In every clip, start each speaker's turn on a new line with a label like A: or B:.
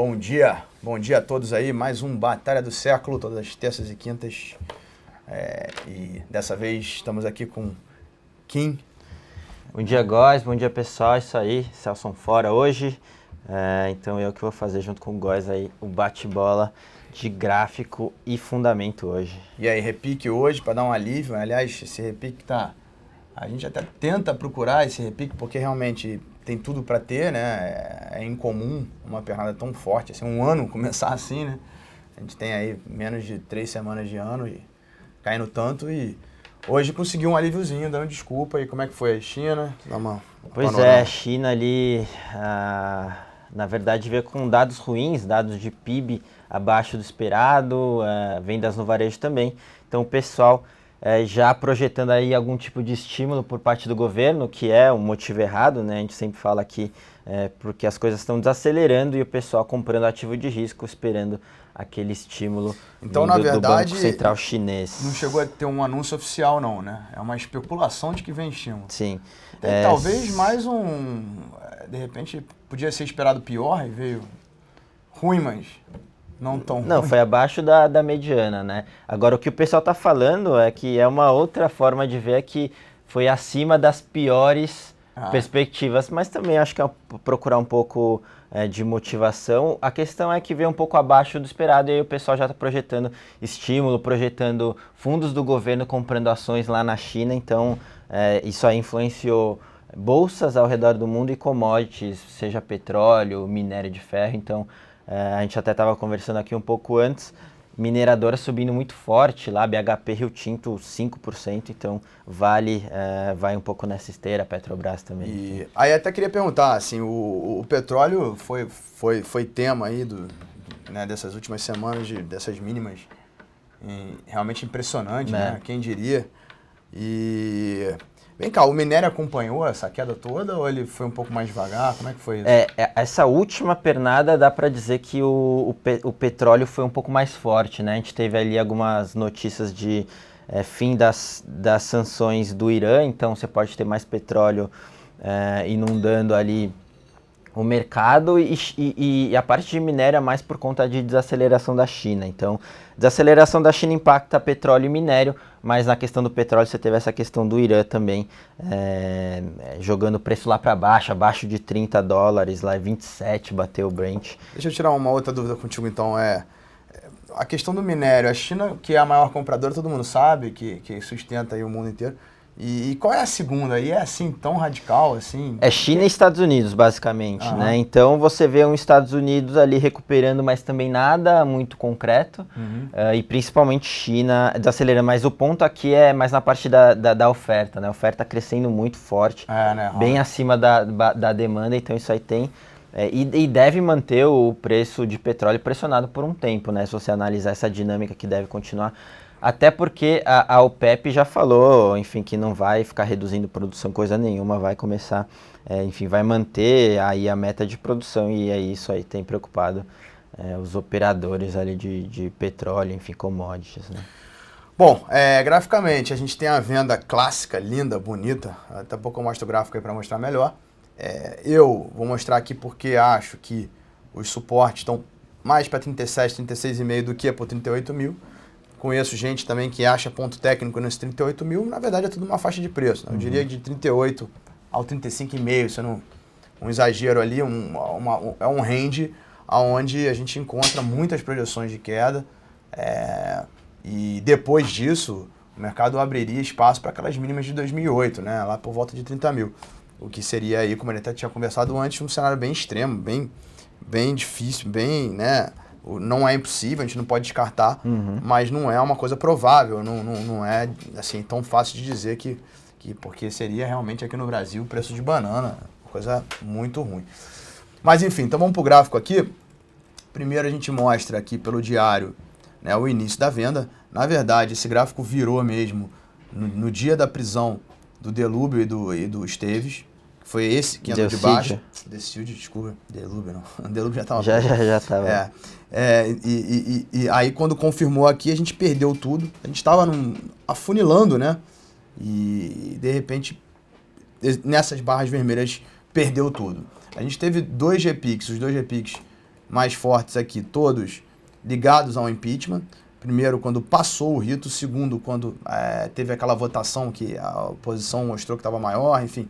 A: Bom dia a todos aí, mais um Batalha do Século, todas as terças e quintas. E dessa vez estamos aqui com Kim.
B: Bom dia, Góis, bom dia pessoal, isso aí, Celso fora hoje. Então eu que vou fazer junto com o Góis aí o bate-bola de gráfico e fundamento hoje.
A: E aí, repique hoje para dar um alívio. Aliás, esse repique a gente até tenta procurar esse repique porque realmente tem tudo para ter, né? É incomum uma pernada tão forte, assim, um ano começar assim, né? A gente tem aí menos de 3 semanas de ano e caindo tanto e hoje conseguiu um alíviozinho, dando desculpa. E como é que foi a China?
B: Pois é, a China ali, na verdade, veio com dados ruins, dados de PIB abaixo do esperado, vendas no varejo também. Então o pessoal já projetando aí algum tipo de estímulo por parte do governo, que é um motivo errado, né? A gente sempre fala aqui porque as coisas estão desacelerando e o pessoal comprando ativo de risco, esperando aquele estímulo
A: então, na verdade,
B: do Banco Central Chinês.
A: Não chegou a ter um anúncio oficial não, né? É uma especulação de que vem estímulo.
B: Sim.
A: Talvez mais de repente, podia ser esperado pior e veio ruim, mas não tão ruim.
B: Não, foi abaixo da mediana, né? Agora, o que o pessoal tá falando é que é uma outra forma de ver que foi acima das piores perspectivas, mas também acho que é procurar um pouco de motivação. A questão é que veio um pouco abaixo do esperado e aí o pessoal já está projetando estímulo, projetando fundos do governo comprando ações lá na China, então isso aí influenciou bolsas ao redor do mundo e commodities, seja petróleo, minério de ferro, então a gente até estava conversando aqui um pouco antes, mineradora subindo muito forte lá, BHP Rio Tinto 5%, então Vale vai um pouco nessa esteira, Petrobras também.
A: E aí até queria perguntar, assim, o petróleo foi tema aí dessas últimas semanas, dessas mínimas, realmente impressionante, né? Quem diria? E vem cá, o minério acompanhou essa queda toda ou ele foi um pouco mais devagar? Como é que foi isso?
B: Essa última pernada dá para dizer que o petróleo foi um pouco mais forte, né? A gente teve ali algumas notícias de fim das sanções do Irã, então você pode ter mais petróleo inundando ali o mercado e a parte de minério é mais por conta de desaceleração da China. Então, desaceleração da China impacta petróleo e minério, mas na questão do petróleo você teve essa questão do Irã também, jogando o preço lá para baixo, abaixo de $30, lá 27 bateu o Brent.
A: Deixa eu tirar uma outra dúvida contigo então, a questão do minério, a China, que é a maior compradora, todo mundo sabe, que sustenta aí o mundo inteiro. E qual é a segunda? E é assim tão radical assim?
B: É China e Estados Unidos, basicamente, né? Então você vê os Estados Unidos ali recuperando, mas também nada muito concreto. E principalmente China desacelerando. Mas o ponto aqui é mais na parte da oferta, né? A oferta crescendo muito forte, bem acima da demanda, então isso aí tem. E deve manter o preço de petróleo pressionado por um tempo, né? Se você analisar essa dinâmica que deve continuar. Até porque a OPEP já falou, enfim, que não vai ficar reduzindo produção coisa nenhuma, vai começar, enfim, vai manter aí a meta de produção e é isso aí tem preocupado os operadores ali de petróleo, enfim, commodities, né?
A: Bom, graficamente a gente tem a venda clássica, linda, bonita, daqui a pouco eu mostro o gráfico aí para mostrar melhor. Eu vou mostrar aqui porque acho que os suportes estão mais para 37, 36,5 do que para 38 mil. Conheço gente também que acha ponto técnico nesses 38 mil, na verdade é tudo uma faixa de preço. Né? Eu diria de 38 ao 35,5, sendo um exagero ali, é um range onde a gente encontra muitas projeções de queda. E depois disso, o mercado abriria espaço para aquelas mínimas de 2008, né? Lá por volta de 30 mil. O que seria aí, como a gente até tinha conversado antes, um cenário bem extremo, bem difícil, né? Não é impossível, a gente não pode descartar, mas não é uma coisa provável, não é assim, tão fácil de dizer que porque seria realmente aqui no Brasil o preço de banana, coisa muito ruim. Mas enfim, então vamos para o gráfico aqui. Primeiro a gente mostra aqui pelo diário, né, o início da venda. Na verdade, esse gráfico virou mesmo no dia da prisão do Delúbio e do Esteves. Foi esse que andou de baixo. Decilde, desculpa. Delúbio não. Delúbio já estava.
B: Já estava.
A: E aí quando confirmou aqui, a gente perdeu tudo. A gente estava afunilando, né? E de repente, nessas barras vermelhas, perdeu tudo. A gente teve dois repiques. Os dois repiques mais fortes aqui, todos ligados ao impeachment. Primeiro, quando passou o rito. Segundo, quando teve aquela votação que a oposição mostrou que estava maior, enfim.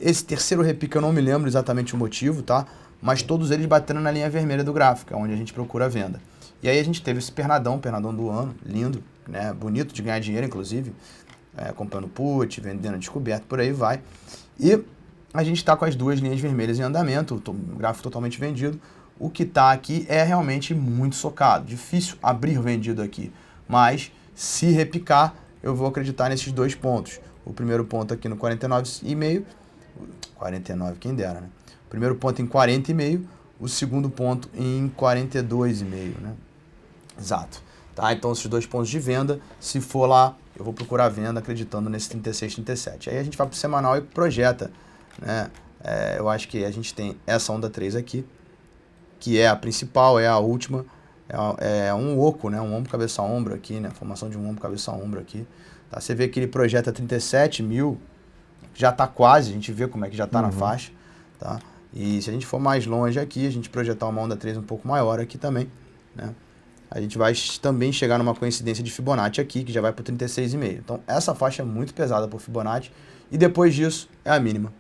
A: Esse terceiro repique eu não me lembro exatamente o motivo, tá? Mas todos eles batendo na linha vermelha do gráfico, onde a gente procura a venda. E aí a gente teve esse pernadão do ano, lindo, né? Bonito de ganhar dinheiro, inclusive, comprando put, vendendo descoberto, por aí vai. E a gente está com as duas linhas vermelhas em andamento, o gráfico totalmente vendido. O que está aqui é realmente muito socado, difícil abrir vendido aqui, mas se repicar, eu vou acreditar nesses dois pontos. O primeiro ponto aqui no 49,5, 49, quem dera, né? O primeiro ponto em 40,5, o segundo ponto em 42,5, né? Exato. Tá? Então, esses dois pontos de venda, se for lá, eu vou procurar a venda acreditando nesse 36, 37. Aí a gente vai para o semanal e projeta, né? Eu acho que a gente tem essa onda 3 aqui, que é a principal, é a última, é um oco, né? Um ombro, cabeça, ombro aqui, né? Formação de um ombro, cabeça, ombro aqui. Tá? Você vê que ele projeta 37 mil, já está quase, a gente vê como é que já está na faixa, tá? E se a gente for mais longe aqui, a gente projetar uma onda 3 um pouco maior aqui também, né? A gente vai também chegar numa coincidência de Fibonacci aqui, que já vai para o 36,5. Então, essa faixa é muito pesada por Fibonacci. E depois disso, é a mínima.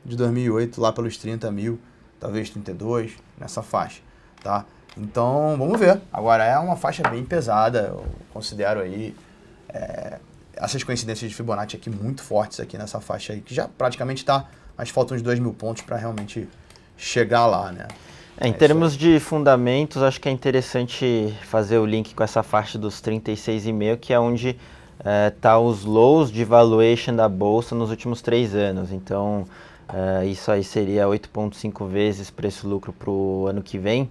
A: De 2008, lá pelos 30 mil, talvez 32, nessa faixa, tá? Então, vamos ver. Agora, é uma faixa bem pesada, eu considero aí essas coincidências de Fibonacci aqui muito fortes aqui nessa faixa aí, que já praticamente está, mas faltam uns 2.000 pontos para realmente chegar lá, né?
B: Em termos de fundamentos, acho que é interessante fazer o link com essa faixa dos 36,5, que é onde tá os lows de valuation da bolsa nos últimos 3 anos. Então, isso aí seria 8,5 vezes preço-lucro para o ano que vem.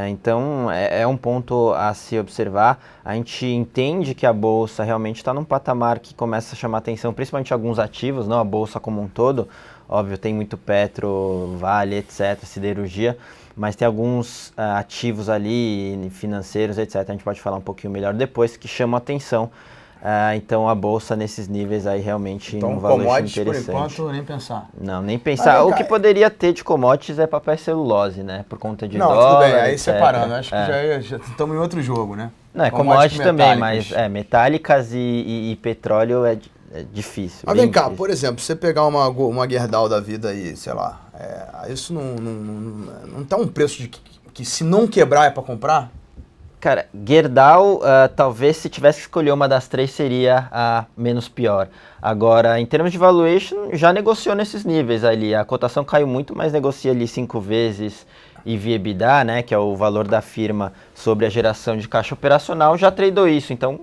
B: Então, é um ponto a se observar. A gente entende que a bolsa realmente está num patamar que começa a chamar atenção, principalmente alguns ativos, não a bolsa como um todo. Óbvio, tem muito Petro, Vale, etc., siderurgia, mas tem alguns ativos ali, financeiros, etc., a gente pode falar um pouquinho melhor depois, que chamam atenção. Então a bolsa nesses níveis aí realmente
A: então,
B: um valor
A: interessante.
B: Então,
A: por enquanto, nem pensar.
B: Não, nem pensar. O que poderia ter de commodities é papel e celulose, né? Por conta de dólar,
A: tudo bem, aí
B: etc.
A: separando. Acho que já estamos em outro jogo, né?
B: Não, é commodities também, mas metálicas e petróleo é difícil.
A: Mas vem cá,
B: difícil.
A: por exemplo, você pegar uma Gerdau da vida aí, sei lá, isso não tá um preço que se não quebrar é para comprar?
B: Cara, Gerdau, talvez se tivesse que escolher uma das 3 seria a menos pior. Agora, em termos de valuation, já negociou nesses níveis ali. A cotação caiu muito, mas negocia ali 5 vezes EV/EBITDA, né, que é o valor da firma sobre a geração de caixa operacional, já tradou isso. Então,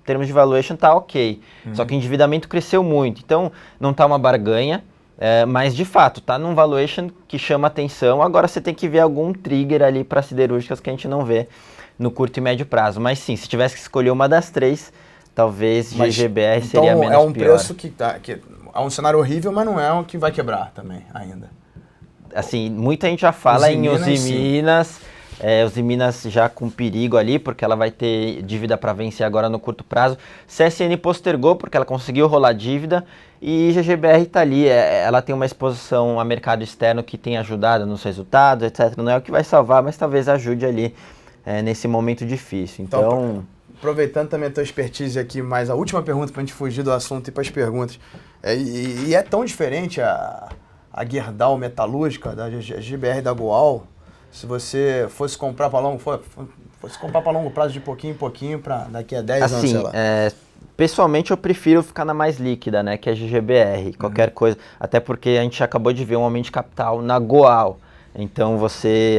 B: em termos de valuation, tá ok. Só que o endividamento cresceu muito. Então, não tá uma barganha, mas de fato, tá num valuation que chama atenção. Agora, você tem que ver algum trigger ali para siderúrgicas que a gente não vê no curto e médio prazo. Mas sim, se tivesse que escolher uma das 3, talvez GGBR seria menos pior.
A: Então é um preço que é um cenário horrível, mas não é o que vai quebrar também ainda.
B: Assim, muita gente já fala em Usiminas, Usiminas já com perigo ali, porque ela vai ter dívida para vencer agora no curto prazo. CSN postergou, porque ela conseguiu rolar dívida, e GGBR está ali, ela tem uma exposição a mercado externo que tem ajudado nos resultados, etc. Não é o que vai salvar, mas talvez ajude ali nesse momento difícil. Então,
A: aproveitando também a tua expertise aqui, mais a última pergunta para a gente fugir do assunto e para as perguntas. E é tão diferente a Gerdau metalúrgica da GBR da Goal, se você fosse comprar para longo prazo de pouquinho em pouquinho para daqui a 10 anos, sei lá.
B: Pessoalmente eu prefiro ficar na mais líquida, né, que é a GGBR, qualquer coisa, até porque a gente acabou de ver um aumento de capital na Goal. Então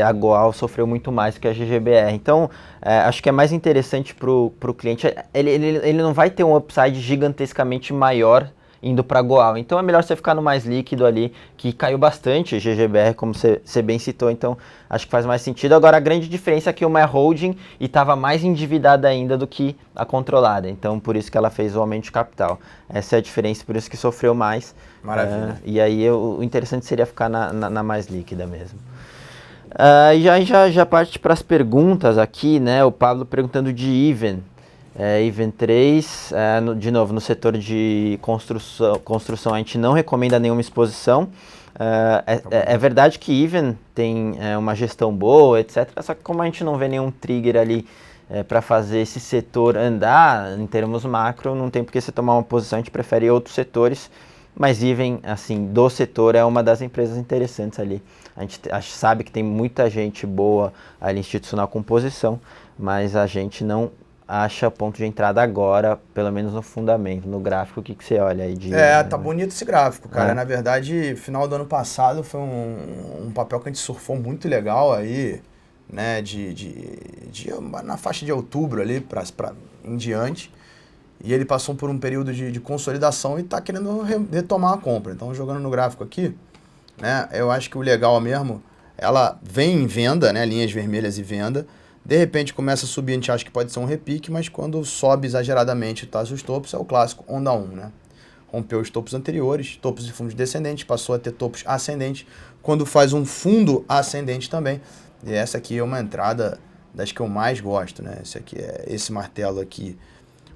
B: a Goal sofreu muito mais que a GGBR. Então acho que é mais interessante para o cliente. Ele não vai ter um upside gigantescamente maior indo para a Goal. Então é melhor você ficar no mais líquido ali, que caiu bastante a GGBR, como você bem citou. Então acho que faz mais sentido. Agora a grande diferença é que uma é holding e estava mais endividada ainda do que a controlada. Então por isso que ela fez o aumento de capital. Essa é a diferença, por isso que sofreu mais.
A: Maravilha.
B: E aí o interessante seria ficar na mais líquida mesmo. Já parte para as perguntas aqui, né? O Pablo perguntando de Even. Even 3, de novo, no setor de construção a gente não recomenda nenhuma exposição. É verdade que Even tem uma gestão boa, etc. Só que como a gente não vê nenhum trigger ali para fazer esse setor andar em termos macro, não tem por que você tomar uma posição, a gente prefere outros setores, mas Even, assim, do setor é uma das empresas interessantes ali. A gente sabe que tem muita gente boa ali institucional com posição, mas a gente não acha ponto de entrada agora, pelo menos no fundamento, no gráfico. O que você olha aí de...
A: Tá bonito esse gráfico, cara. Na verdade, final do ano passado foi um papel que a gente surfou muito legal aí, né, na faixa de outubro ali em diante. E ele passou por um período de consolidação e está querendo retomar a compra. Então, jogando no gráfico aqui, né, eu acho que o legal mesmo, ela vem em venda, né, linhas vermelhas e venda. De repente começa a subir, a gente acha que pode ser um repique, mas quando sobe exageradamente os topos, é o clássico onda 1, né? Rompeu os topos anteriores, topos de fundos descendentes, passou a ter topos ascendentes, quando faz um fundo ascendente também. E essa aqui é uma entrada das que eu mais gosto, né? Esse martelo aqui,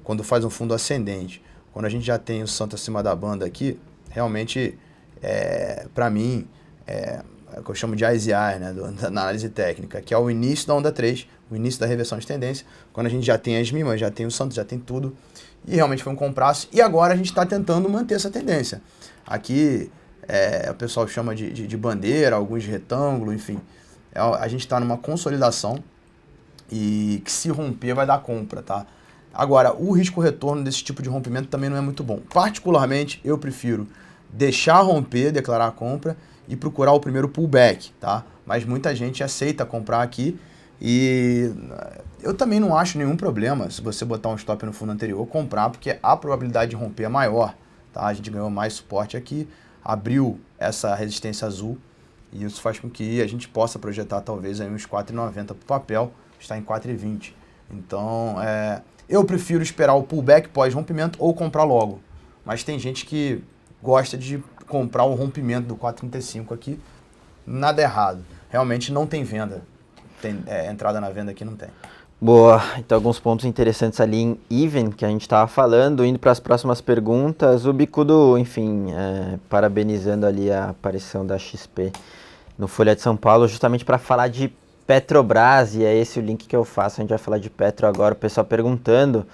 A: quando faz um fundo ascendente. Quando a gente já tem o santo acima da banda aqui, realmente, para mim, é o que eu chamo de IZR, né, da análise técnica, que é o início da onda 3, o início da reversão de tendência, quando a gente já tem as mimas, já tem o santo, já tem tudo, e realmente foi um compraço, e agora a gente está tentando manter essa tendência. Aqui, o pessoal chama de bandeira, alguns de retângulo, enfim, a gente está numa consolidação, e que se romper vai dar compra, tá? Agora, o risco-retorno desse tipo de rompimento também não é muito bom. Particularmente, eu prefiro deixar romper, declarar a compra, e procurar o primeiro pullback, tá? Mas muita gente aceita comprar aqui e eu também não acho nenhum problema se você botar um stop no fundo anterior, comprar, porque a probabilidade de romper é maior, tá? A gente ganhou mais suporte aqui, abriu essa resistência azul e isso faz com que a gente possa projetar talvez aí uns 4,90 para o papel, está em 4,20. Então, eu prefiro esperar o pullback pós-rompimento ou comprar logo, mas tem gente que gosta de comprar o rompimento do 4,35 aqui, nada errado. Realmente não tem venda. Entrada na venda aqui não tem.
B: Boa, então alguns pontos interessantes ali em Even, que a gente estava falando, indo para as próximas perguntas. O Bicudo, enfim, parabenizando ali a aparição da XP no Folha de São Paulo, justamente para falar de Petrobras, e é esse o link que eu faço, a gente vai falar de Petro agora, o pessoal perguntando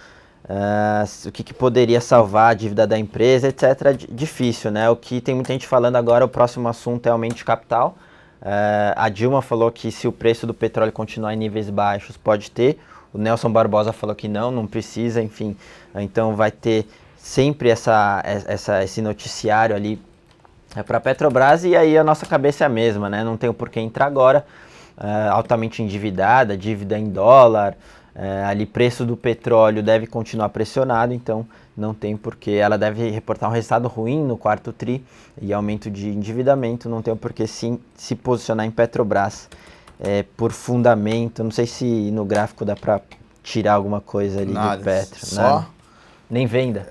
B: o que poderia salvar a dívida da empresa, etc. Difícil, né? O que tem muita gente falando agora, o próximo assunto é aumento de capital. A Dilma falou que se o preço do petróleo continuar em níveis baixos, pode ter. O Nelson Barbosa falou que não precisa, enfim. Então vai ter sempre esse noticiário ali para a Petrobras, e aí a nossa cabeça é a mesma, né? Não tem o porquê entrar agora. Altamente endividada, dívida em dólar, ali preço do petróleo deve continuar pressionado, então não tem porquê. Ela deve reportar um resultado ruim no quarto tri e aumento de endividamento, não tem o porquê sim se posicionar em Petrobras por fundamento. Não sei se no gráfico dá para tirar alguma coisa ali
A: Nada,
B: de Petro.
A: só...
B: Nada. Nem venda?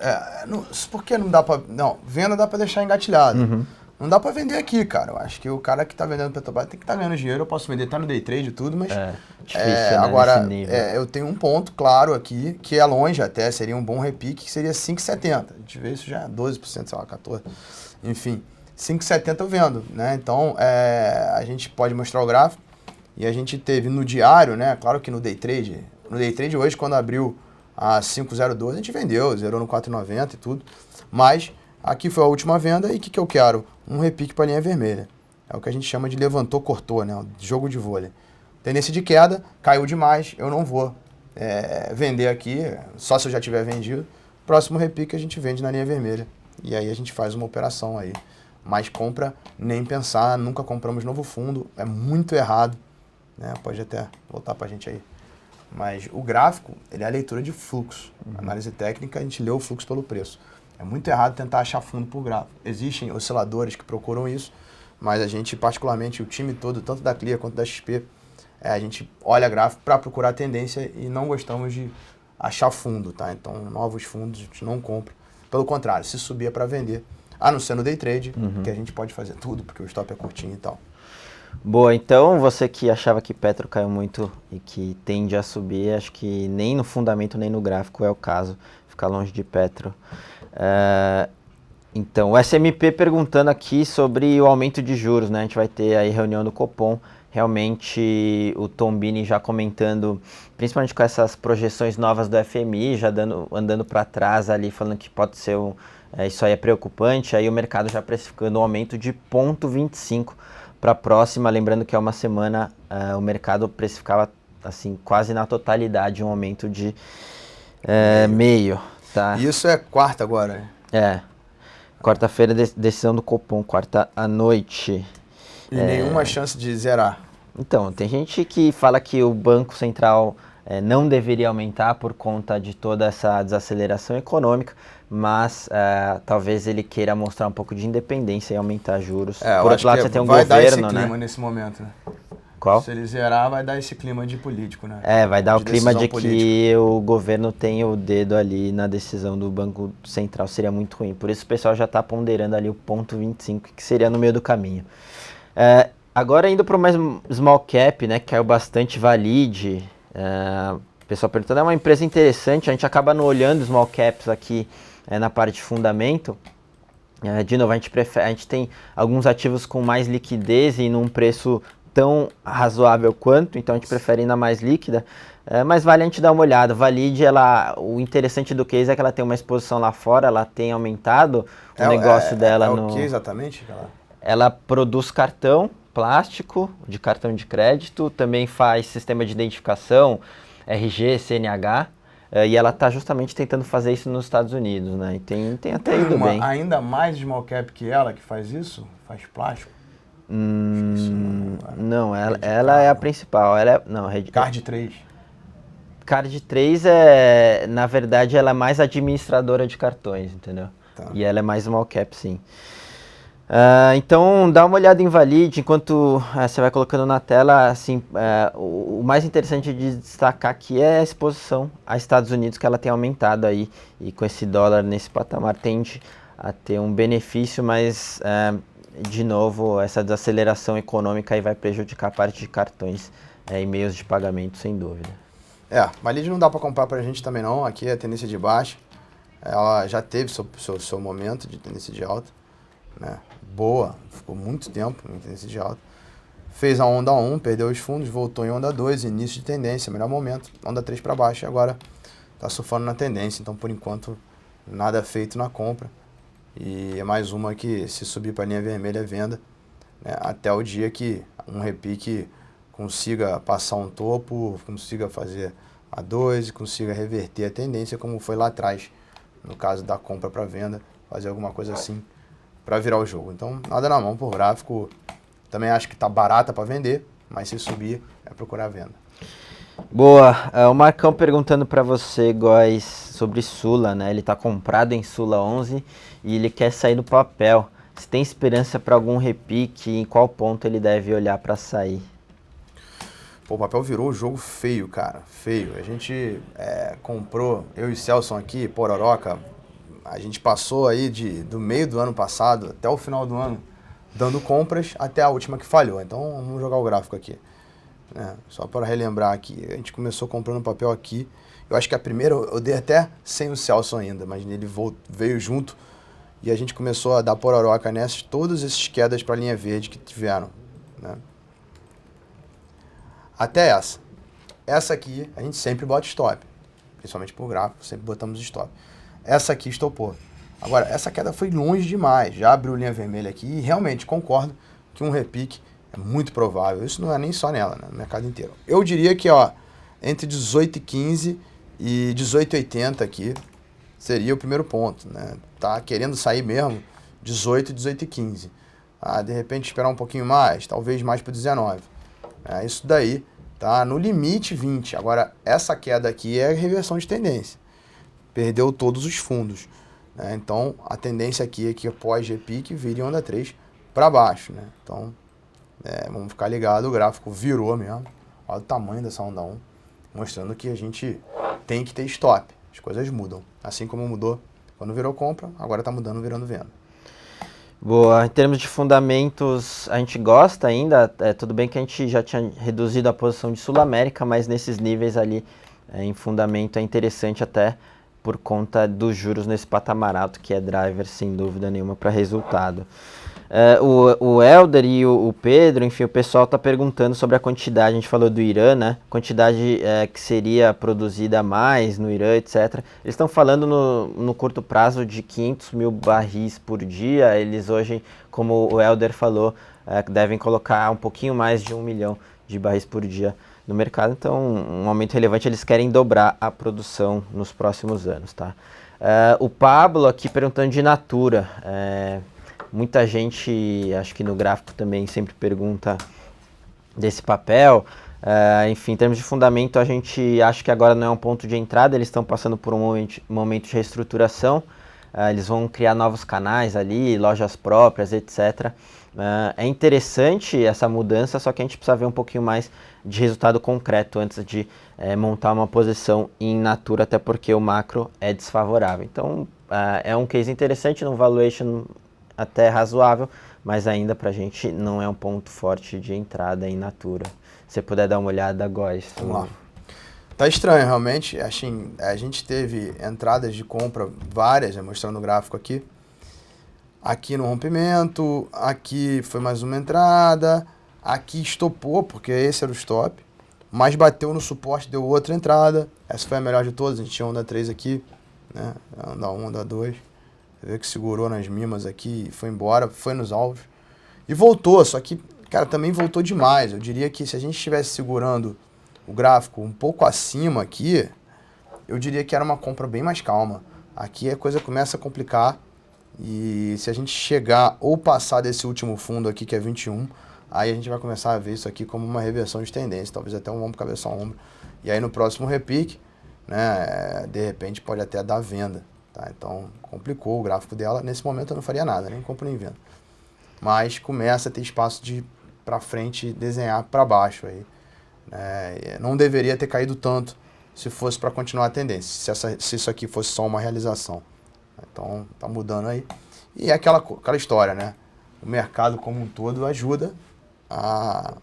A: Por que não dá para... Não, venda dá para deixar engatilhado. Uhum. Não dá pra vender aqui, cara. Eu acho que o cara que tá vendendo Petrobras tem que estar ganhando dinheiro. Eu posso vender, tá no day trade e tudo, mas...
B: difícil, né,
A: agora,
B: nesse nível.
A: Eu tenho um ponto claro aqui, que é longe até, seria um bom repique, que seria 5,70. A gente vê isso já 12%, sei lá, 14%. Enfim, 5,70 eu vendo, né? Então, a gente pode mostrar o gráfico. E a gente teve no diário, né? Claro que no day trade hoje, quando abriu a 5,02, a gente vendeu, zerou no 4,90 e tudo. Mas... aqui foi a última venda e o que eu quero? Um repique para a linha vermelha. É o que a gente chama de levantou, cortou, né? Jogo de vôlei. Tendência de queda, caiu demais, eu não vou vender aqui, só se eu já tiver vendido. Próximo repique a gente vende na linha vermelha. E aí a gente faz uma operação aí. Mas compra, nem pensar, nunca compramos novo fundo, é muito errado. Né? Pode até voltar para a gente aí. Mas o gráfico, ele é a leitura de fluxo. Análise técnica, a gente lê o fluxo pelo preço. É muito errado tentar achar fundo por gráfico. Existem osciladores que procuram isso, mas a gente, particularmente, o time todo, tanto da Clear quanto da XP, a gente olha gráfico para procurar tendência e não gostamos de achar fundo, tá? Então, novos fundos a gente não compra. Pelo contrário, se subir é para vender, a não ser no day trade, que a gente pode fazer tudo, porque o stop é curtinho e tal.
B: Boa, então você que achava que Petro caiu muito e que tende a subir, acho que nem no fundamento nem no gráfico é o caso, ficar longe de Petro. Então, o SMP perguntando aqui sobre o aumento de juros, né? A gente vai ter aí reunião do Copom. Realmente o Tombini já comentando, principalmente com essas projeções novas do FMI, já andando para trás ali, falando que pode ser isso aí é preocupante. Aí o mercado já precificando um aumento de 0,25 para a próxima. Lembrando que é uma semana, o mercado precificava assim quase na totalidade um aumento de meio. Tá?
A: Isso é quarta agora, né?
B: Quarta-feira, decisão do Copom, quarta à noite.
A: E nenhuma chance de zerar.
B: Então, tem gente que fala que o Banco Central não deveria aumentar por conta de toda essa desaceleração econômica, mas talvez ele queira mostrar um pouco de independência e aumentar juros.
A: Por outro lado, você tem um governo,
B: né? Vai
A: dar esse clima nesse momento, né?
B: Qual?
A: Se ele zerar, vai dar esse clima de político, né?
B: Vai dar o clima de que o governo tem o dedo ali na decisão do Banco Central, seria muito ruim. Por isso o pessoal já está ponderando ali o 0,25, que seria no meio do caminho. Agora indo para o mais small cap, né, que caiu bastante, Valid. O pessoal perguntando, é uma empresa interessante, a gente acaba não olhando small caps aqui na parte de fundamento. De novo, a gente tem alguns ativos com mais liquidez e num preço tão razoável quanto, então a gente prefere ir na mais líquida, mas vale a gente dar uma olhada. Valid, o interessante do case é que ela tem uma exposição lá fora, ela tem aumentado o negócio dela.
A: O que exatamente?
B: Ela produz cartão plástico, de cartão de crédito, também faz sistema de identificação, RG, CNH, e ela está justamente tentando fazer isso nos Estados Unidos, né? E tem até ido bem.
A: Ainda mais small cap que ela, que faz isso? Faz plástico?
B: Não, ela é a principal.
A: Card 3.
B: Card 3 na verdade, ela é mais administradora de cartões, entendeu? Tá. E ela é mais small cap, sim. Então, dá uma olhada em Valid, enquanto você vai colocando na tela, assim, o mais interessante de destacar aqui é a exposição a Estados Unidos, que ela tem aumentado aí, e com esse dólar nesse patamar tende a ter um benefício, mas... de novo, essa desaceleração econômica aí vai prejudicar a parte de cartões e meios de pagamento, sem dúvida.
A: Valid não dá para comprar para a gente também não, aqui é tendência de baixa, ela já teve seu momento de tendência de alta, né? Boa, ficou muito tempo em tendência de alta, fez a onda 1, perdeu os fundos, voltou em onda 2, início de tendência, melhor momento, onda 3 para baixo, e agora está surfando na tendência, então por enquanto nada feito na compra. E é mais uma que, se subir para a linha vermelha, é venda, né, até o dia que um repique consiga passar um topo, consiga fazer a 2, consiga reverter a tendência, como foi lá atrás, no caso da compra para venda, fazer alguma coisa assim para virar o jogo. Então, nada na mão por gráfico. Também acho que está barata para vender, mas se subir, é procurar venda.
B: Boa. O Marcão perguntando para você, Góis, sobre Sula, né? Ele está comprado em Sula 11 e ele quer sair do papel. Se tem esperança para algum repique, em qual ponto ele deve olhar para sair?
A: O papel virou o jogo feio, cara. Feio. A gente comprou, eu e Celson aqui, Pororoca, a gente passou aí do meio do ano passado até o final do ano, dando compras até a última que falhou. Então, vamos jogar o gráfico aqui. Só para relembrar aqui, a gente começou comprando papel aqui. Eu acho que a primeira eu dei até sem o Celso ainda, mas ele veio junto e a gente começou a dar pororoca nessas, todas essas quedas para a linha verde que tiveram, né? Até essa. Essa aqui a gente sempre bota stop, principalmente por gráfico, sempre botamos stop. Essa aqui estopou. Agora, essa queda foi longe demais, já abriu linha vermelha aqui e realmente concordo que um repique é muito provável. Isso não é nem só nela, né? No mercado inteiro. Eu diria que entre 18,15 e 18,80 aqui seria o primeiro ponto, né? Tá querendo sair mesmo 18, 18,15. De repente esperar um pouquinho mais, talvez mais para 19. Isso daí tá no limite 20. Agora, essa queda aqui é reversão de tendência. Perdeu todos os fundos, né? Então, a tendência aqui é que após repique vire onda 3 para baixo, né? Então, vamos ficar ligado, o gráfico virou mesmo. Olha o tamanho dessa onda 1, mostrando que a gente tem que ter stop. As coisas mudam. Assim como mudou quando virou compra, agora está mudando, virando venda.
B: Boa. Em termos de fundamentos, a gente gosta ainda. Tudo bem que a gente já tinha reduzido a posição de Sul América, mas nesses níveis ali, em fundamento, é interessante até por conta dos juros nesse patamar alto, que é driver, sem dúvida nenhuma, para resultado. O Helder e o Pedro, enfim, o pessoal está perguntando sobre a quantidade, a gente falou do Irã, né? Quantidade que seria produzida a mais no Irã, etc. Eles estão falando no curto prazo de 500 mil barris por dia. Eles hoje, como o Helder falou, devem colocar um pouquinho mais de 1 milhão de barris por dia no mercado. Então, um aumento relevante, eles querem dobrar a produção nos próximos anos, tá? O Pablo aqui perguntando de Natura. Muita gente, acho que no gráfico também sempre pergunta desse papel. Enfim, em termos de fundamento, a gente acha que agora não é um ponto de entrada, eles estão passando por um momento de reestruturação. Eles vão criar novos canais ali, lojas próprias, etc. É interessante essa mudança, só que a gente precisa ver um pouquinho mais de resultado concreto antes de montar uma posição em Natura, até porque o macro é desfavorável. Então, é um case interessante, no valuation até razoável, mas ainda pra gente não é um ponto forte de entrada em Natura. Se você puder dar uma olhada agora.
A: Vamos lá. Tá estranho, realmente. Assim, a gente teve entradas de compra várias, mostrando o gráfico aqui. Aqui no rompimento, aqui foi mais uma entrada, aqui estopou, porque esse era o stop, mas bateu no suporte, deu outra entrada. Essa foi a melhor de todas, a gente tinha onda 3 aqui, né? Onda 1, onda 2. Você vê que segurou nas mimas aqui, foi embora, foi nos alvos. E voltou, só que, cara, também voltou demais. Eu diria que se a gente estivesse segurando o gráfico um pouco acima aqui, eu diria que era uma compra bem mais calma. Aqui a coisa começa a complicar. E se a gente chegar ou passar desse último fundo aqui, que é 21, aí a gente vai começar a ver isso aqui como uma reversão de tendência, talvez até um ombro, cabeça a ombro. E aí no próximo repique, né, de repente pode até dar venda. Tá? Então complicou o gráfico dela. Nesse momento eu não faria nada, nem compro nem vendo. Mas começa a ter espaço de para frente desenhar para baixo aí. Não deveria ter caído tanto se fosse para continuar a tendência, se isso aqui fosse só uma realização. Então tá mudando aí. E é aquela história, né? O mercado como um todo ajuda a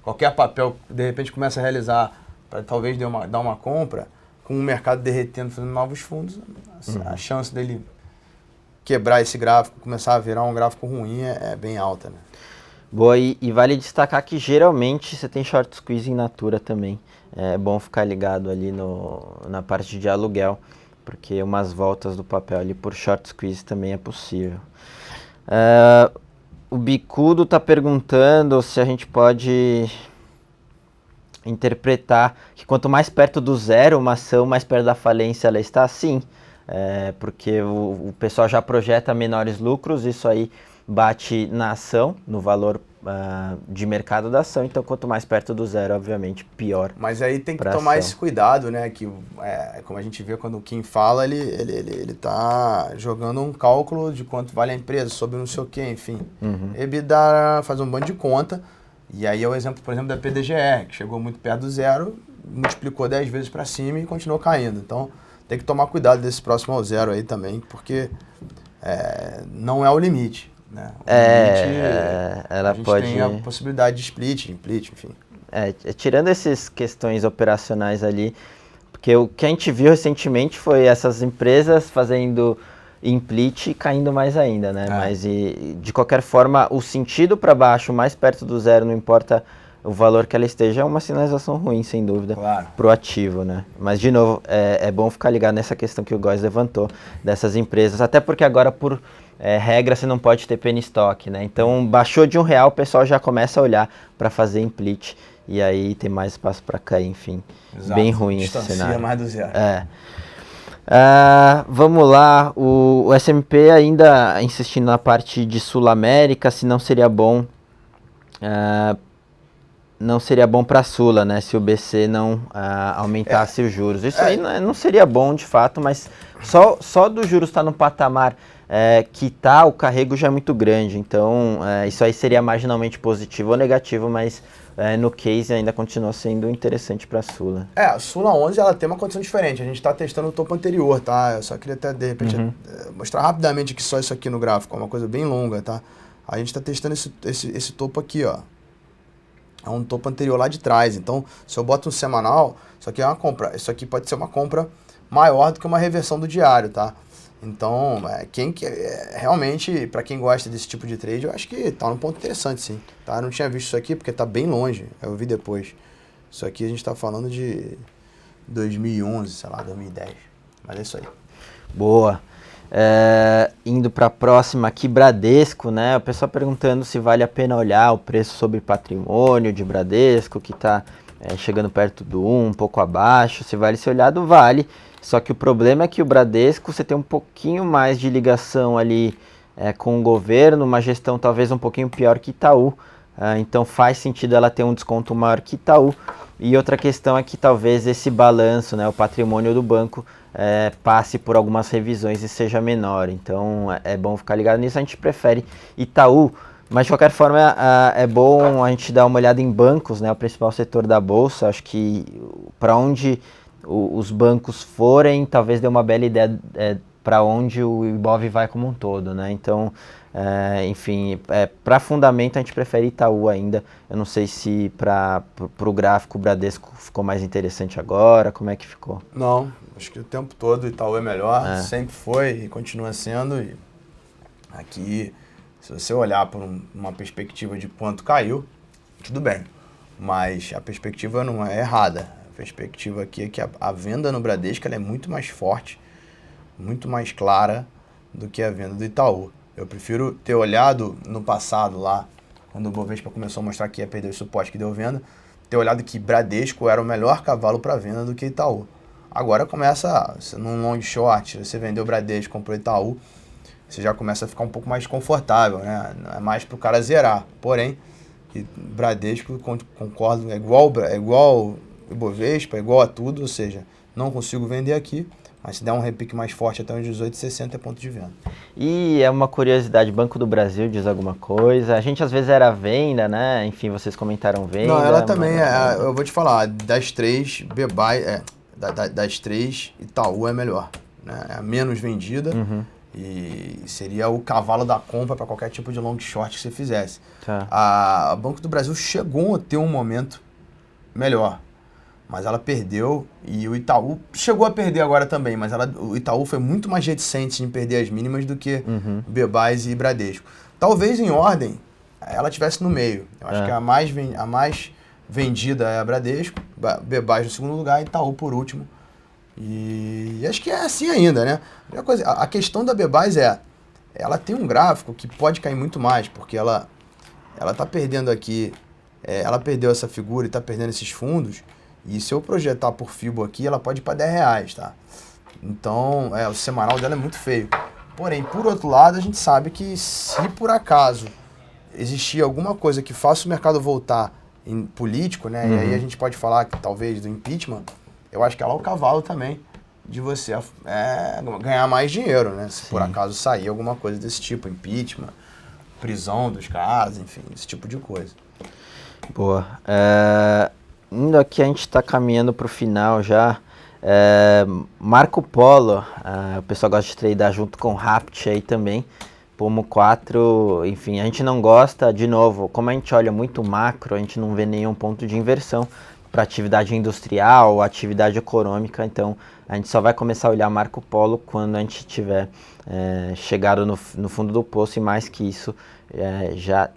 A: qualquer papel que de repente começa a realizar para talvez dar uma compra, com o mercado derretendo, fazendo novos fundos, a chance dele quebrar esse gráfico, começar a virar um gráfico ruim é bem alta, né?
B: Boa, e vale destacar que geralmente você tem short squeeze em Natura também. É bom ficar ligado ali na parte de aluguel, porque umas voltas do papel ali por short squeeze também é possível. O Bicudo está perguntando se a gente pode interpretar que quanto mais perto do zero uma ação, mais perto da falência ela está. Sim, porque o pessoal já projeta menores lucros, isso aí bate na ação, no valor de mercado da ação, então quanto mais perto do zero, obviamente, pior.
A: Mas aí tem que tomar esse cuidado, né? Que, como a gente vê quando o Kim fala, ele tá jogando um cálculo de quanto vale a empresa, sobre não sei o que, enfim. EBITDA faz um bando de conta, e aí é o exemplo, por exemplo, da PDGR, que chegou muito perto do zero, multiplicou 10 vezes para cima e continuou caindo. Então tem que tomar cuidado desse próximo ao zero aí também, porque não é o limite. Né?
B: Ela
A: a gente
B: pode...
A: tem a possibilidade de split, enfim.
B: Tirando essas questões operacionais ali, porque o que a gente viu recentemente foi essas empresas fazendo implit e caindo mais ainda, né? Mas de qualquer forma, o sentido para baixo, mais perto do zero, não importa o valor que ela esteja, é uma sinalização ruim, sem dúvida, pro ativo, né? Mas, de novo, é bom ficar ligado nessa questão que o Góes levantou, dessas empresas, até porque agora, por regra, você não pode ter penny stock, né? Então, baixou de R$1, o pessoal já começa a olhar para fazer implit, e aí tem mais espaço para cair, enfim. Exato. Bem ruim esse cenário.
A: Mais do zero.
B: Vamos lá, o S&P ainda insistindo na parte de Sul América, se não seria bom... não seria bom para a Sula, né, se o BC não aumentasse os juros. Isso aí não seria bom, de fato, mas só do juros estar no patamar que está, o carrego já é muito grande. Então, isso aí seria marginalmente positivo ou negativo, mas no case ainda continua sendo interessante para a Sula.
A: A Sula 11 ela tem uma condição diferente. A gente está testando o topo anterior, tá? Eu só queria até, de repente, mostrar rapidamente aqui só isso aqui no gráfico. É uma coisa bem longa, tá? A gente está testando esse topo aqui, ó. É um topo anterior lá de trás. Então, se eu boto um semanal, isso aqui é uma compra. Isso aqui pode ser uma compra maior do que uma reversão do diário, tá? Então, realmente, para quem gosta desse tipo de trade, eu acho que tá num ponto interessante, sim. Tá? Eu não tinha visto isso aqui porque tá bem longe, eu vi depois. Isso aqui a gente tá falando de 2011, sei lá, 2010. Mas é isso aí.
B: Boa. Indo para a próxima aqui, Bradesco, né? O pessoal perguntando se vale a pena olhar o preço sobre patrimônio de Bradesco, que está chegando perto do 1, um pouco abaixo. Se vale ser olhado, vale. Só que o problema é que o Bradesco, você tem um pouquinho mais de ligação ali com o governo, uma gestão talvez um pouquinho pior que Itaú. Então faz sentido ela ter um desconto maior que Itaú. E outra questão é que talvez esse balanço, né, o patrimônio do banco, passe por algumas revisões e seja menor. Então é bom ficar ligado nisso. A gente prefere Itaú, mas de qualquer forma é bom a gente dar uma olhada em bancos, né, o principal setor da bolsa. Acho que para onde os bancos forem, talvez dê uma bela ideia para onde o Ibov vai como um todo, né? Então, enfim, para fundamento a gente prefere Itaú ainda. Eu não sei se para o gráfico o Bradesco ficou mais interessante agora, como é que ficou?
A: Não, acho que o tempo todo o Itaú é melhor, sempre foi e continua sendo. E aqui, se você olhar por uma perspectiva de quanto caiu, tudo bem, mas a perspectiva não é errada. A perspectiva aqui é que a venda no Bradesco ela é muito mais forte, muito mais clara do que a venda do Itaú. Eu prefiro ter olhado no passado lá, quando o Bovespa começou a mostrar que ia perder o suporte que deu venda, ter olhado que Bradesco era o melhor cavalo para venda do que Itaú. Agora começa, num long short, você vendeu Bradesco, comprou Itaú, você já começa a ficar um pouco mais confortável, né? Não é mais para o cara zerar. Porém, Bradesco, concordo, é igual Ibovespa, é igual a tudo, ou seja, não consigo vender aqui, mas se der um repique mais forte até uns 18,60 é ponto de venda.
B: E é uma curiosidade, Banco do Brasil diz alguma coisa? A gente às vezes era venda, né? Enfim, vocês comentaram venda.
A: Não, ela também eu vou te falar, das três, das três, Itaú é melhor, né? É a menos vendida e seria o cavalo da compra para qualquer tipo de long short que você fizesse.
B: Tá.
A: A Banco do Brasil chegou a ter um momento melhor, mas ela perdeu e o Itaú chegou a perder agora também, mas o Itaú foi muito mais reticente em perder as mínimas do que B-Base e Bradesco. Talvez em ordem ela estivesse no meio. Eu acho que a mais vendida é a Bradesco, B-Base no segundo lugar e Itaú por último. E acho que é assim ainda, né? A questão da B-Base ela tem um gráfico que pode cair muito mais, porque ela está perdendo aqui, ela perdeu essa figura e está perdendo esses fundos. E se eu projetar por FIBO aqui, ela pode ir para R$10, tá? Então, o semanal dela é muito feio. Porém, por outro lado, a gente sabe que se por acaso existir alguma coisa que faça o mercado voltar em político, né? E aí a gente pode falar que talvez do impeachment, eu acho que ela é o cavalo também de você ganhar mais dinheiro, né? Se por acaso sair alguma coisa desse tipo, impeachment, prisão dos caras, enfim, esse tipo de coisa.
B: Boa. Indo aqui, a gente está caminhando para o final já. Marco Polo, o pessoal gosta de tradar junto com Rapt aí também. Pomo 4, enfim, a gente não gosta, de novo, como a gente olha muito macro, a gente não vê nenhum ponto de inversão para atividade industrial, atividade econômica, então a gente só vai começar a olhar Marco Polo quando a gente tiver chegado no fundo do poço e mais que isso, já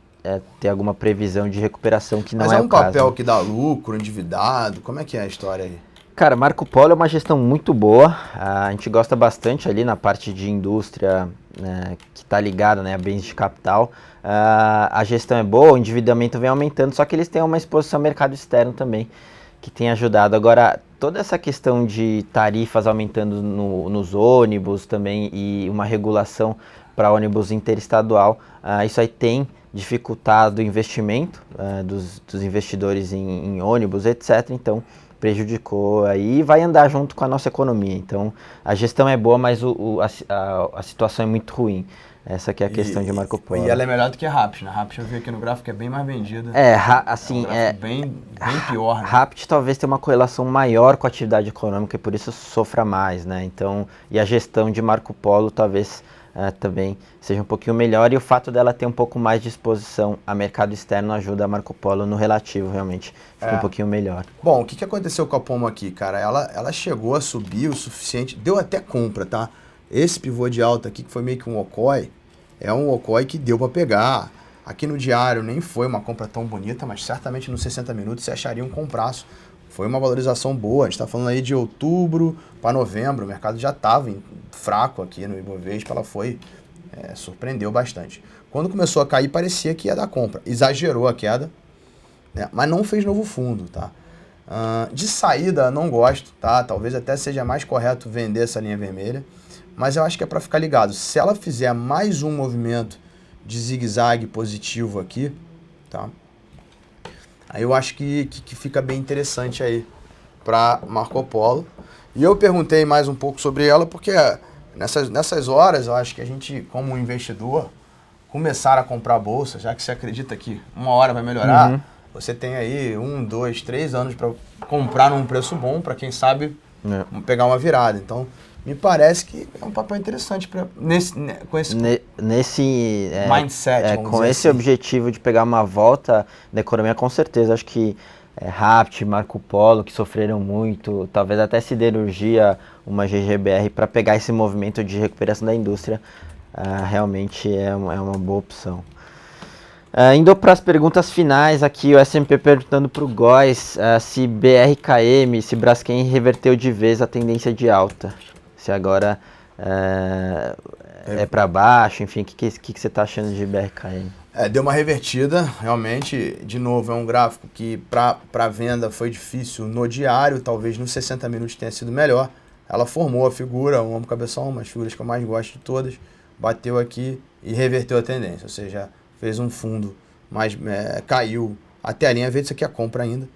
B: ter alguma previsão de recuperação que não é o caso.
A: Mas é um papel que dá lucro, endividado, como é que é a história aí?
B: Cara, Marco Polo é uma gestão muito boa, a gente gosta bastante ali na parte de indústria, né, que está ligada, né, a bens de capital. A gestão é boa, o endividamento vem aumentando, só que eles têm uma exposição ao mercado externo também, que tem ajudado. Agora, toda essa questão de tarifas aumentando nos ônibus também e uma regulação para ônibus interestadual, isso aí tem dificultado o investimento dos investidores em ônibus, etc. Então, prejudicou aí e vai andar junto com a nossa economia. Então, a gestão é boa, mas a situação é muito ruim. Essa aqui é a questão de Marco Polo.
A: E ela é melhor do que a Rapt, né? A Rapt eu vi aqui no gráfico que é bem mais vendida.
B: Assim,
A: bem pior, né?
B: Rapt talvez tenha uma correlação maior com a atividade econômica e por isso sofra mais, né? Então, e a gestão de Marco Polo talvez também seja um pouquinho melhor, e o fato dela ter um pouco mais de exposição a mercado externo ajuda a Marco Polo no relativo, realmente, fica um pouquinho melhor.
A: Bom, o que aconteceu com a Pomo aqui, cara? Ela chegou a subir o suficiente, deu até compra, tá? Esse pivô de alta aqui, que foi meio que um Okoi, é um Okoi que deu para pegar. Aqui no diário nem foi uma compra tão bonita, mas certamente nos 60 minutos você acharia um compraço. Foi uma valorização boa. A gente está falando aí de outubro para novembro. O mercado já estava fraco aqui no Ibovespa. Ela foi, surpreendeu bastante. Quando começou a cair, parecia que ia dar compra. Exagerou a queda, né? Mas não fez novo fundo, tá? De saída, não gosto, tá? Talvez até seja mais correto vender essa linha vermelha. Mas eu acho que é para ficar ligado. Se ela fizer mais um movimento de zigue-zague positivo aqui, tá? Aí eu acho que fica bem interessante aí para Marco Polo. E eu perguntei mais um pouco sobre ela porque nessas horas eu acho que a gente, como investidor, começar a comprar bolsa, já que você acredita que uma hora vai melhorar, você tem aí 1, 2, 3 anos para comprar num preço bom, para quem sabe pegar uma virada. Então, me parece que é um papel interessante com esse mindset.
B: Com esse objetivo de pegar uma volta da economia, com certeza. Acho que Rapt, Marco Polo, que sofreram muito, talvez até siderurgia, uma GGBR, para pegar esse movimento de recuperação da indústria, realmente é uma boa opção. Indo para as perguntas finais aqui, o S&P perguntando para o Góes se BRKM, se Braskem reverteu de vez a tendência de alta. Se agora é para baixo, enfim, o que você está achando de BRKM?
A: Deu uma revertida, realmente, de novo, é um gráfico que para venda foi difícil no diário, talvez nos 60 minutos tenha sido melhor. Ela formou a figura, um ombro cabeção, uma das figuras que eu mais gosto de todas, bateu aqui e reverteu a tendência, ou seja, fez um fundo, mas caiu até a linha verde, isso aqui é a compra ainda,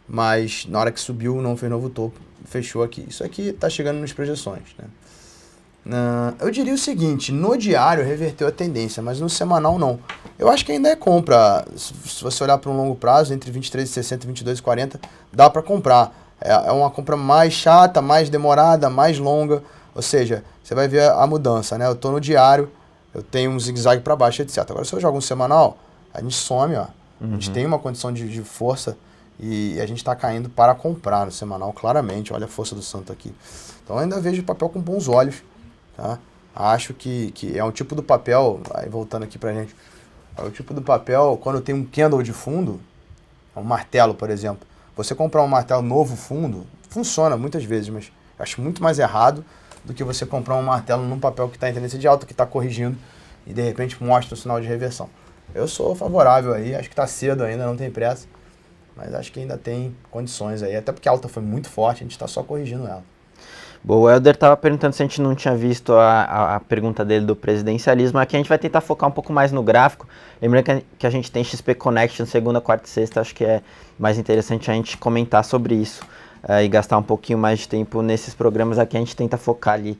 A: mas na hora que subiu não fez novo topo, fechou aqui. Isso aqui está chegando nas projeções, né? Eu diria o seguinte, no diário reverteu a tendência, mas no semanal não. Eu acho que ainda é compra, se você olhar para um longo prazo, entre 23,60 e 22,40, dá para comprar. É uma compra mais chata, mais demorada, mais longa, ou seja, você vai ver a mudança, né? Eu estou no diário, eu tenho um zigue-zague para baixo, etc. Agora, se eu jogo um semanal, a gente some, ó. A gente tem uma condição de força e a gente está caindo para comprar no semanal, claramente. Olha a força do santo aqui. Então, eu ainda vejo o papel com bons olhos, tá? Acho que é um tipo do papel, aí voltando aqui pra gente, é o tipo do papel, quando tem um candle de fundo, um martelo, por exemplo, você comprar um martelo novo fundo, funciona muitas vezes, mas eu acho muito mais errado do que você comprar um martelo num papel que está em tendência de alta, que está corrigindo e de repente mostra o sinal de reversão. Eu sou favorável aí, acho que está cedo ainda, não tem pressa, mas acho que ainda tem condições aí, até porque a alta foi muito forte, a gente está só corrigindo ela.
B: Bom, o Helder estava perguntando se a gente não tinha visto a pergunta dele do presidencialismo. Aqui a gente vai tentar focar um pouco mais no gráfico. Lembrando que a gente tem XP Connection segunda, quarta e sexta. Acho que é mais interessante a gente comentar sobre isso e gastar um pouquinho mais de tempo nesses programas. Aqui a gente tenta focar ali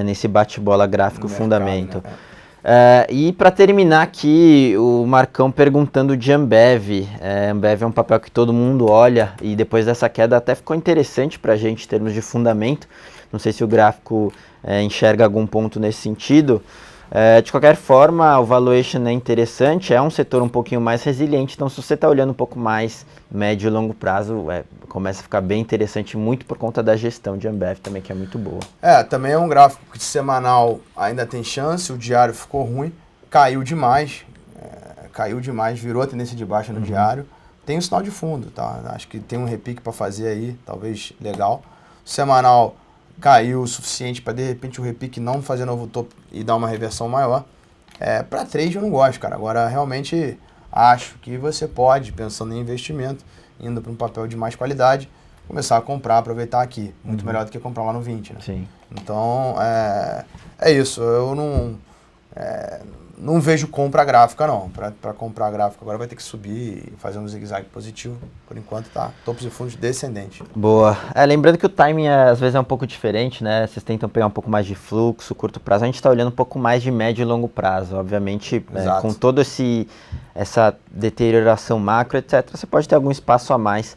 B: nesse bate-bola gráfico fundamento. Né? E para terminar aqui, o Marcão perguntando de Ambev. Ambev é um papel que todo mundo olha e depois dessa queda até ficou interessante para a gente em termos de fundamento. Não sei se o gráfico enxerga algum ponto nesse sentido. De qualquer forma, o valuation é interessante, é um setor um pouquinho mais resiliente, então se você está olhando um pouco mais médio e longo prazo, começa a ficar bem interessante, muito por conta da gestão de Ambev também, que é muito boa.
A: Também é um gráfico que de semanal ainda tem chance, o diário ficou ruim, caiu demais, virou a tendência de baixa no diário, tem um sinal de fundo, tá? Acho que tem um repique para fazer aí, talvez legal. O semanal caiu o suficiente para de repente o repique não fazer novo topo e dar uma reversão maior. Para trade eu não gosto, cara. Agora realmente acho que você pode, pensando em investimento, indo para um papel de mais qualidade, começar a comprar, aproveitar aqui. Muito melhor do que comprar lá no 20, né?
B: Sim.
A: Então, é isso. Eu não vejo compra gráfica, não. Para comprar gráfica agora vai ter que subir e fazer um zigue-zague positivo. Por enquanto tá topos e fundos descendentes.
B: Boa. Lembrando que o timing às vezes é um pouco diferente, né? Vocês tentam pegar um pouco mais de fluxo, curto prazo. A gente está olhando um pouco mais de médio e longo prazo. Obviamente, com toda essa deterioração macro, etc., você pode ter algum espaço a mais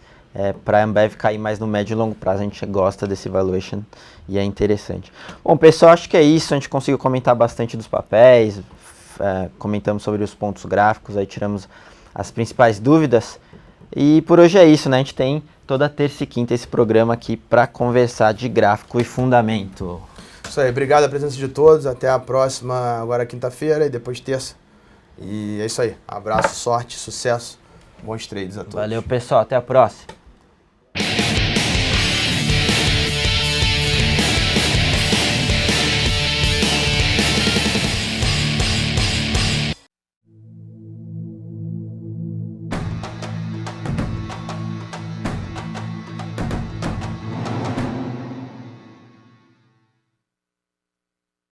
B: para a Ambev cair mais no médio e longo prazo. A gente gosta desse valuation e é interessante. Bom, pessoal, acho que é isso. A gente conseguiu comentar bastante dos papéis, comentamos sobre os pontos gráficos, aí tiramos as principais dúvidas. E por hoje é isso, né? A gente tem toda terça e quinta esse programa aqui para conversar de gráfico e fundamento.
A: Isso aí, obrigado a presença de todos. Até a próxima, agora quinta-feira e depois terça. E é isso aí. Abraço, sorte, sucesso. Bons trades a todos.
B: Valeu, pessoal. Até a próxima.